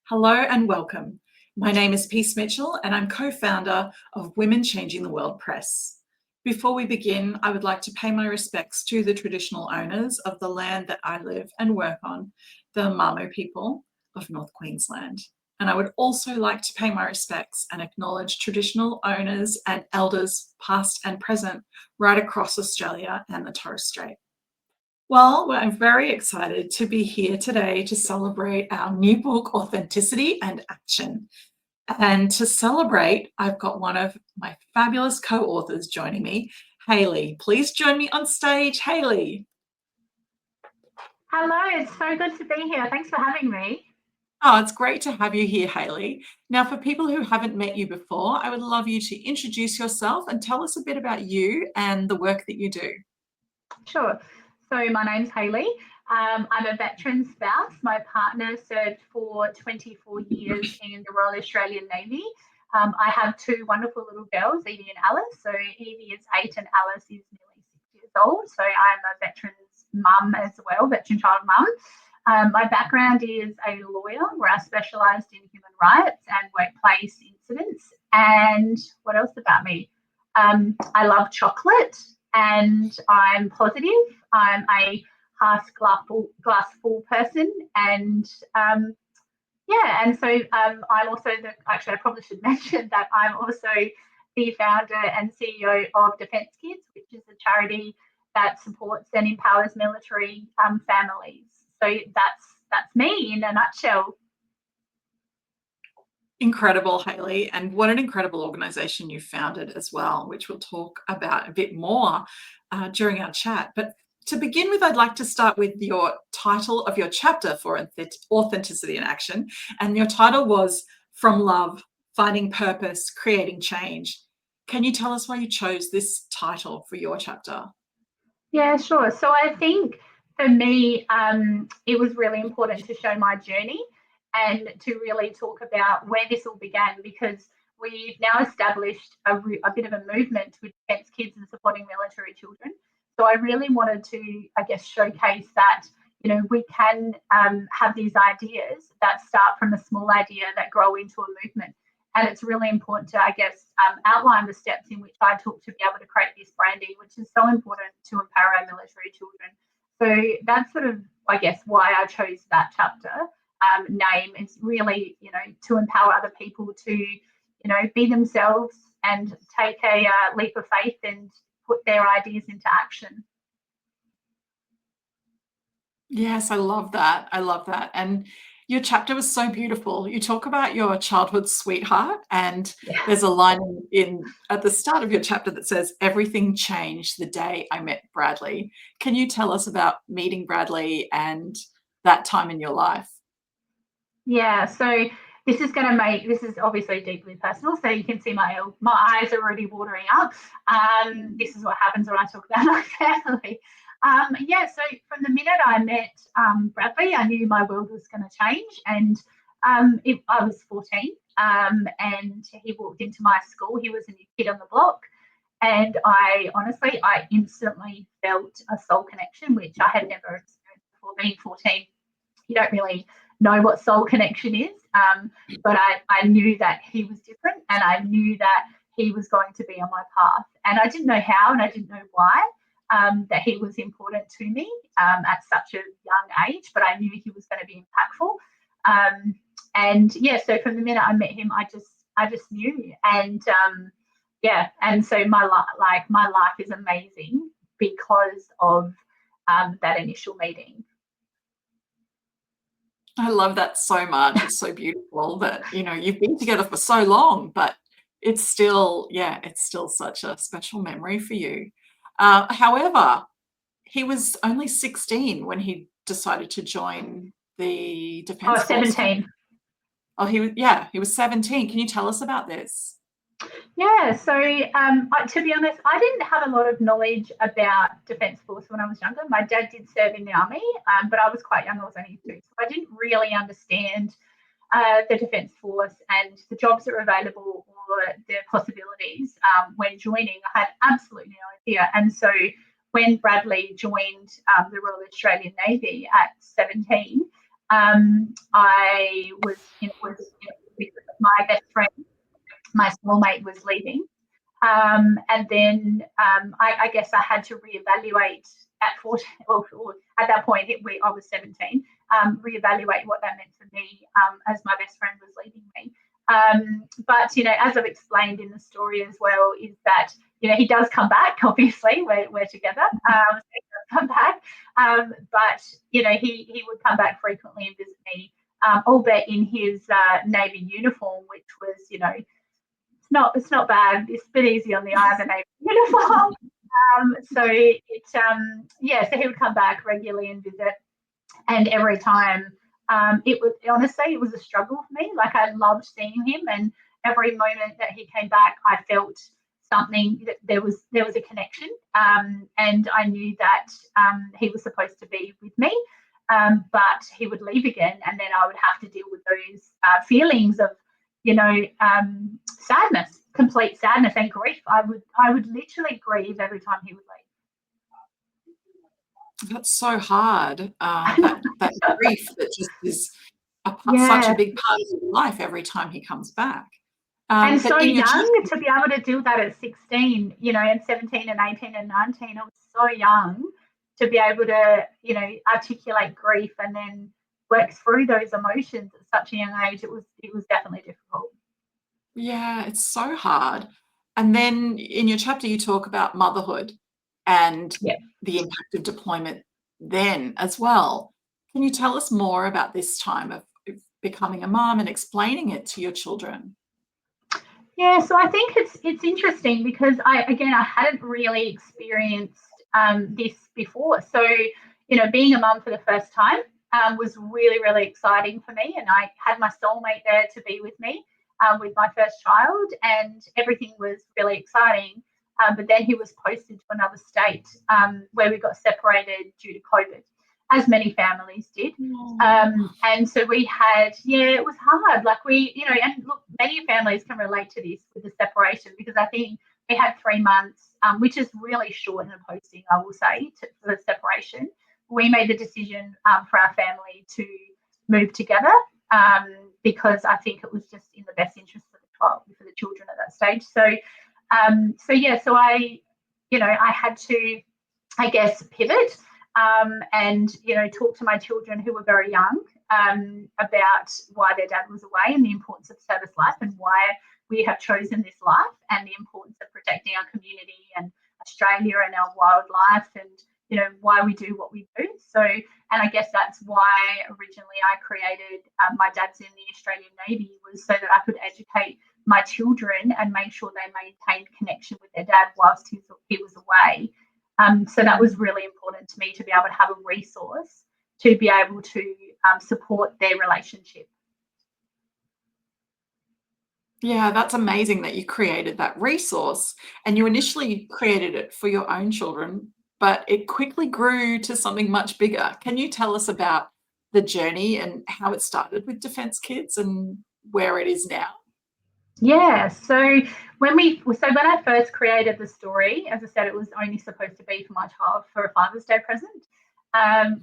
Hello and welcome. My name is Peace Mitchell and I'm co-founder of Women Changing the World Press. Before we begin, I would like to pay my respects to the traditional owners of the land that I live and work on, the Mamo people of North Queensland. And I would also like to pay my respects and acknowledge traditional owners and elders past and present right across Australia and the Torres Strait. Well, I'm very excited to be here today to celebrate our new book, Authenticity and Action. And to celebrate, I've got one of my fabulous co-authors joining me, Hayley. Please join me on stage, Hayley. Hello, it's so good to be here. Thanks for having me. Oh, it's great to have you here, Hayley. Now, for people who haven't met you before, I would love you to introduce yourself and tell us a bit about you and the work that you do. Sure. So my name's Hayley. I'm a veteran spouse. My partner served for 24 years in the Royal Australian Navy. I have two wonderful little girls, Evie and Alice. So Evie is 8 and Alice is nearly 6 years old. So I'm a veteran's mum as well, veteran child mum. My background is a lawyer where I specialised in human rights and workplace incidents. And what else about me? I love chocolate and I'm positive. I'm a half glass full person. And and so I'm also actually, I probably should mention that I'm also the founder and CEO of Defence Kids, which is a charity that supports and empowers military families. So that's me in a nutshell. Incredible, Hayley, and what an incredible organisation you founded as well, which we'll talk about a bit more during our chat. But to begin with, I'd like to start with your title of your chapter for Authenticity and Action. And your title was From Love, Finding Purpose, Creating Change. Can you tell us why you chose this title for your chapter? Yeah, sure. So I think for me, it was really important to show my journey and to really talk about where this all began, because we've now established a bit of a movement with Defence Kids and supporting military children. So I really wanted to, I guess, showcase that, we can have these ideas that start from a small idea that grow into a movement. And it's really important to, I guess, outline the steps in which I took to be able to create this branding, which is so important to empower our military children. So that's sort of, I guess, why I chose that chapter name. It's really, to empower other people to, be themselves and take a leap of faith and put their ideas into action. Yes, I love that. I love that. And your chapter was so beautiful. You talk about your childhood sweetheart, and there's a line in at the start of your chapter that says, "Everything changed the day I met Bradley." Can you tell us about meeting Bradley and that time in your life? Yeah, so this is obviously deeply personal, so you can see my eyes are already watering up. This is what happens when I talk about my family. So from the minute I met Bradley, I knew my world was going to change, and I was 14, and he walked into my school. He was a new kid on the block, and I instantly felt a soul connection, which I had never experienced before. Being 14, you don't really know what soul connection is, but I knew that he was different, and I knew that he was going to be on my path, and I didn't know how and I didn't know why. That he was important to me at such a young age, but I knew he was going to be impactful. So from the minute I met him, I just knew, and so my life is amazing because of that initial meeting. I love that so much. It's so beautiful that, you've been together for so long, but it's still such a special memory for you. However, he was only 16 when he decided to join the Defence Force. 17. Oh, he was 17. Can you tell us about this? Yeah, so to be honest, I didn't have a lot of knowledge about Defence Force when I was younger. My dad did serve in the army, but I was quite young. I was only 2, so I didn't really understand the Defence Force and the jobs that were available or the possibilities when joining. I had absolutely no idea. And so when Bradley joined the Royal Australian Navy at 17, I was, because my best friend, my soulmate, was leaving. And then I guess I had to reevaluate at 14, or at that point, I was 17, reevaluate what that meant for me as my best friend was leaving me. But, as I've explained in the story as well, is that, he does come back, obviously, we're together, so he does come back. But, he would come back frequently and visit me, albeit in his Navy uniform, which was, it's not bad. It's a bit easy on the eye of a Navy uniform. So so he would come back regularly and visit, and every time it was a struggle for me. Like, I loved seeing him, and every moment that he came back, I felt something, that there was a connection, and I knew that he was supposed to be with me, but he would leave again, and then I would have to deal with those feelings of sadness, complete sadness and grief. I would literally grieve every time he would leave. That's so hard. That grief that just is such a big part of your life every time he comes back. And so young to be able to do that at 16, and 17 and 18 and 19. I was so young to be able to, articulate grief and then work through those emotions at such a young age. It was definitely difficult. Yeah, it's so hard. And then in your chapter, you talk about motherhood and the impact of deployment then as well. Can you tell us more about this time of becoming a mum and explaining it to your children? Yeah, so I think it's interesting because I hadn't really experienced this before. So, being a mum for the first time was really, really exciting for me. And I had my soulmate there to be with me with my first child, and everything was really exciting. But then he was posted to another state where we got separated due to COVID, as many families did. And so we had, it was hard. Like and look, many families can relate to this with the separation, because I think we had 3 months, which is really short in a posting, I will say, for the separation. We made the decision for our family to move together because I think it was just in the best interest for the children at that stage. So I had to, I guess, pivot and talk to my children, who were very young, about why their dad was away and the importance of service life, and why we have chosen this life, and the importance of protecting our community and Australia and our wildlife, and why we do what we do. So, and I guess that's why originally I created My Dad's in the Australian Navy, was so that I could educate my children and make sure they maintained connection with their dad whilst he was away. So that was really important to me, to be able to have a resource to be able to support their relationship. Yeah, that's amazing that you created that resource, and you initially created it for your own children, but it quickly grew to something much bigger. Can you tell us about the journey and how it started with Defence Kids and where it is now? Yeah, so when I first created the story, as I said, it was only supposed to be for my child for a Father's Day present. I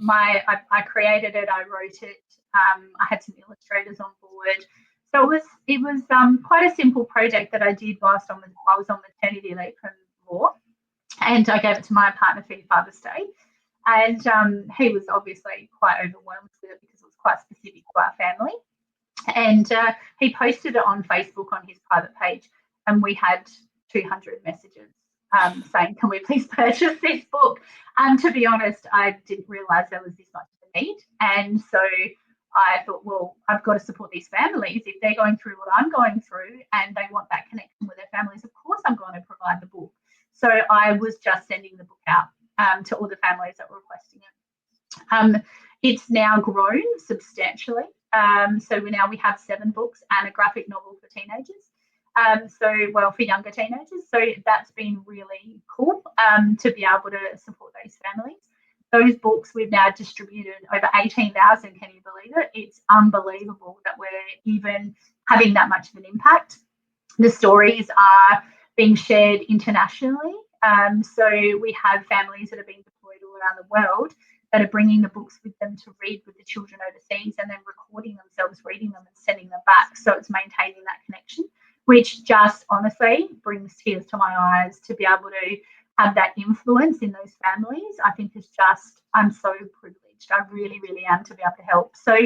created it, I wrote it, I had some illustrators on board. So it was quite a simple project that I did whilst I was on maternity leave from law, and I gave it to my partner for Father's Day. And he was obviously quite overwhelmed with it because it was quite specific to our family. And he posted it on Facebook on his private page, and we had 200 messages saying, "Can we please purchase this book?" To be honest, I didn't realise there was this much of a need, and so I thought, well, I've got to support these families. If they're going through what I'm going through and they want that connection with their families, of course I'm going to provide the book. So I was just sending the book out to all the families that were requesting it. It's now grown substantially. So we have 7 books and a graphic novel for teenagers. For younger teenagers. So that's been really cool to be able to support those families. Those books we've now distributed over 18,000. Can you believe it? It's unbelievable that we're even having that much of an impact. The stories are being shared internationally. So we have families that are being deployed all around the world that are bringing the books with them to read with the children overseas and then recording themselves reading them and sending them back. So it's maintaining that connection, which just honestly brings tears to my eyes to be able to have that influence in those families. I think is just, I'm so privileged. I really, really am to be able to help. So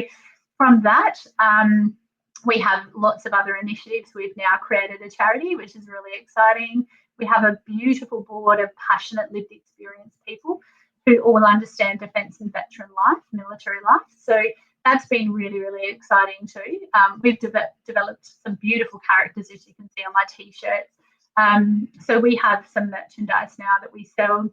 from that, we have lots of other initiatives. We've now created a charity, which is really exciting. We have a beautiful board of passionate lived experience people who all understand defence and veteran life, military life. So that's been really, really exciting too. We've developed some beautiful characters, as you can see on my T-shirts. So we have some merchandise now that we sell,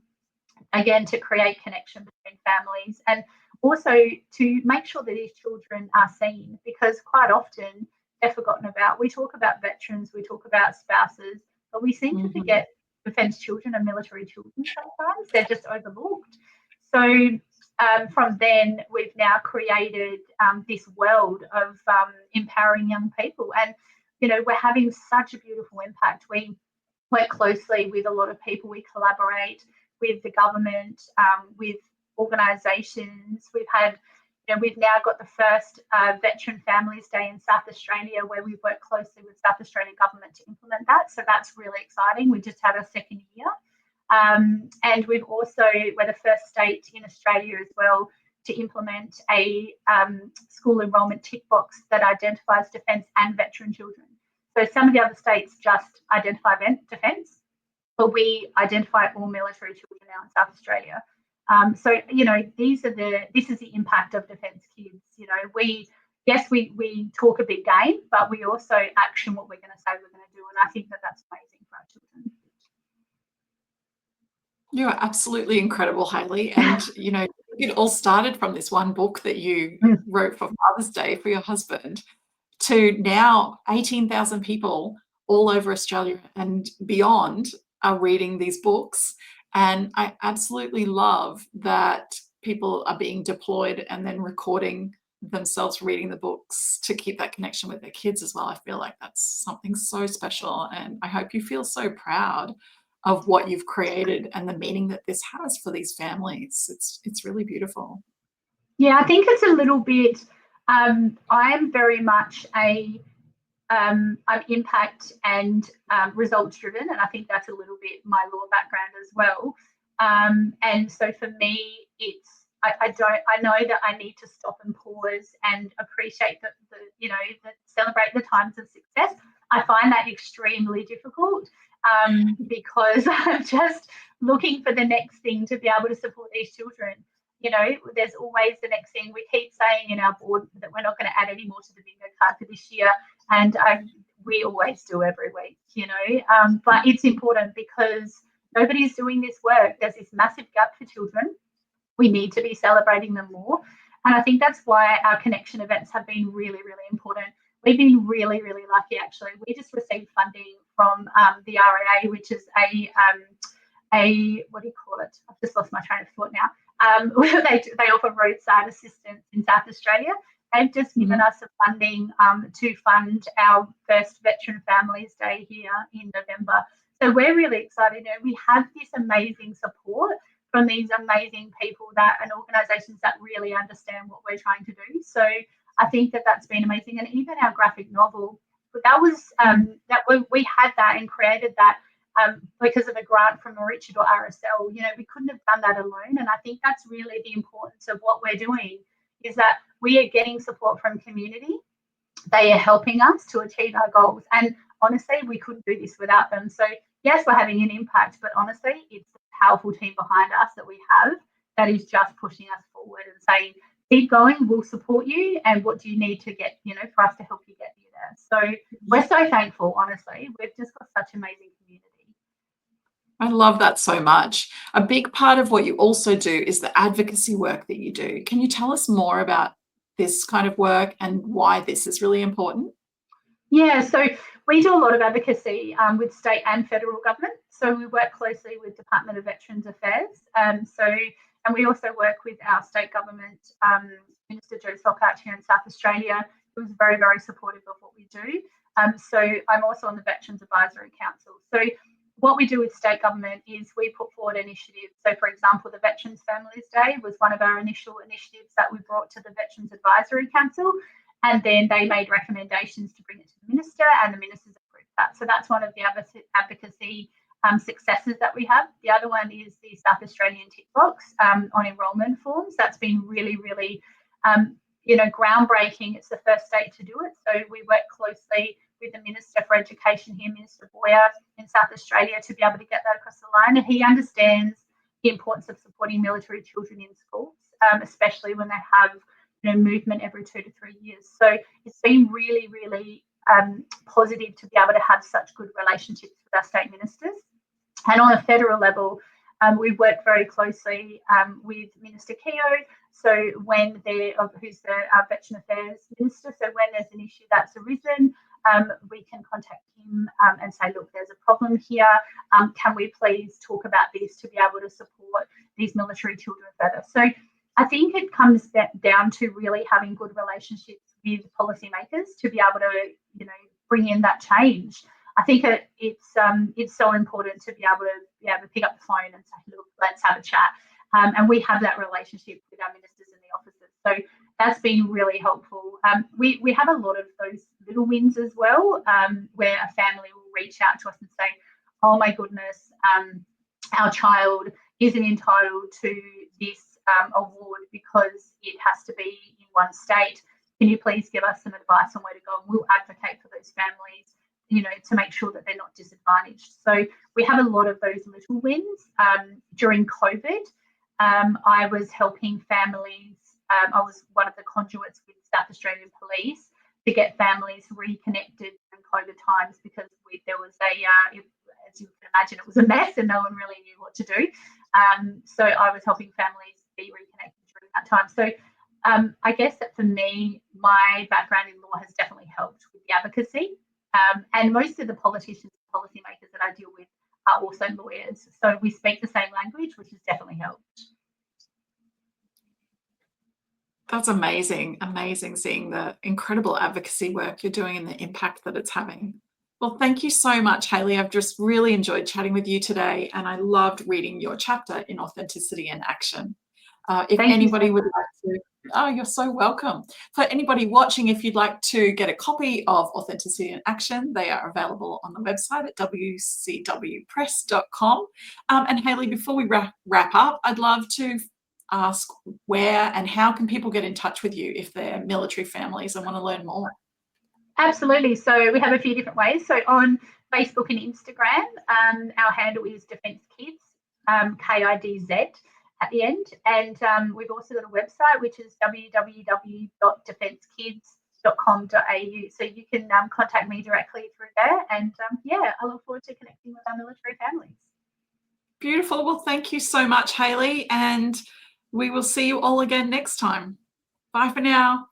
again, to create connection between families and also to make sure that these children are seen, because quite often they're forgotten about. We talk about veterans, we talk about spouses, but we seem to forget defence children and military children sometimes. They're just overlooked. So from then, we've now created this world of empowering young people. And, you know, we're having such a beautiful impact. We work closely with a lot of people. We collaborate with the government, with organisations. We've had, you know, we've now got the first Veteran Families Day in South Australia, where we've worked closely with South Australian government to implement that. So that's really exciting. We just had our second year. And we've also, we're the first state in Australia as well to implement a school enrolment tick box that identifies defence and veteran children. So some of the other states just identify defence, but we identify all military children now in South Australia. So, you know, this is the impact of defence kids. You know, we talk a big game, but we also action what we're going to say we're going to do. And I think that that's amazing for our children. You are absolutely incredible, Hayley. And, you know, it all started from this one book that you wrote for Father's Day for your husband to now 18,000 people all over Australia and beyond are reading these books. And I absolutely love that people are being deployed and then recording themselves reading the books to keep that connection with their kids as well. I feel like that's something so special. And I hope you feel so proud of what you've created and the meaning that this has for these families. It's really beautiful. Yeah, I think it's a little bit, I'm very much I'm impact and results driven, and I think that's a little bit my law background as well. And so for me, it's I know that I need to stop and pause and appreciate that celebrate the times of success. I find that extremely difficult because I'm just looking for the next thing to be able to support these children. You know, there's always the next thing. We keep saying in our board that we're not going to add any more to the bingo card for this year, and we always do every week, you know. But it's important because nobody's doing this work. There's this massive gap for children. We need to be celebrating them more. And I think that's why our connection events have been really, really important. We've been really, really lucky, actually. We just received funding from the RAA, which is a what do you call it? I've just lost my train of thought now. They offer roadside assistance in South Australia. They've just given us a funding to fund our first Veteran Families Day here in November. So we're really excited. You know, we have this amazing support from these amazing people and organisations that really understand what we're trying to do. So I think that that's been amazing. And even our graphic novel, that was we had that and created that because of a grant from Richard or RSL. You know, we couldn't have done that alone. And I think that's really the importance of what we're doing, is that we are getting support from community. They are helping us to achieve our goals. And honestly, we couldn't do this without them. So yes, we're having an impact, but honestly, it's the powerful team behind us that we have that is just pushing us forward and saying, keep going, we'll support you. And what do you need to get, you know, for us to help you get you there? So we're so thankful, honestly. We've just got such amazing community. I love that so much. A big part of what you also do is the advocacy work that you do. Can you tell us more about this kind of work and why this is really important? Yeah, so we do a lot of advocacy with state and federal government. So we work closely with Department of Veterans Affairs. And we also work with our state government, Minister Joe Sockhart here in South Australia, who is very, very supportive of what we do. So I'm also on the Veterans Advisory Council. So what we do with state government is we put forward initiatives. So, for example, the Veterans Families Day was one of our initial initiatives that we brought to the Veterans Advisory Council, and then they made recommendations to bring it to the minister, and the ministers approved that. So that's one of the advocacy successes that we have. The other one is the South Australian tick box on enrolment forms. That's been really, really groundbreaking. It's the first state to do it. So we work closely with the Minister for Education here, Minister Boyer in South Australia, to be able to get that across the line. And he understands the importance of supporting military children in schools, especially when they have movement every 2 to 3 years. So it's been really, really positive to be able to have such good relationships with our state ministers. And on a federal level, we work very closely with Minister Keogh. So when who's our Veteran Affairs Minister, so when there's an issue that's arisen, we can contact him and say, look, there's a problem here. Can we please talk about this to be able to support these military children further? So I think it comes down to really having good relationships with policymakers to be able to, bring in that change. I think it's so important to be able to pick up the phone and say, look, let's have a chat. And we have that relationship with our ministers and the officers. So that's been really helpful. We have a lot of those little wins as well, where a family will reach out to us and say, oh my goodness, our child isn't entitled to this award because it has to be in one state. Can you please give us some advice on where to go? And we'll advocate for those families, to make sure that they're not disadvantaged. So we have a lot of those little wins. During COVID, I was helping families. I was one of the conduits with South Australian Police to get families reconnected in COVID times, because there was as you can imagine, it was a mess and no one really knew what to do. So I was helping families be reconnected during that time. So I guess that for me, my background in law has definitely helped with the advocacy. And most of the politicians and policymakers that I deal with are also lawyers. So we speak the same language, which has definitely helped. That's amazing. Amazing seeing the incredible advocacy work you're doing and the impact that it's having. Well, thank you so much, Hayley. I've just really enjoyed chatting with you today, and I loved reading your chapter in Authenticity in Action. If anybody would like to, you're so welcome. For anybody watching, if you'd like to get a copy of Authenticity in Action, they are available on the website at wcwpress.com. And Hayley, before we wrap up, I'd love to ask where and how can people get in touch with you if they're military families and want to learn more? Absolutely. So we have a few different ways. So on Facebook and Instagram, our handle is Defence Kids, KIDZ at the end. And we've also got a website, which is www.defencekids.com.au. So you can contact me directly through there. And I look forward to connecting with our military families. Beautiful. Well, thank you so much, Hayley. And we will see you all again next time. Bye for now.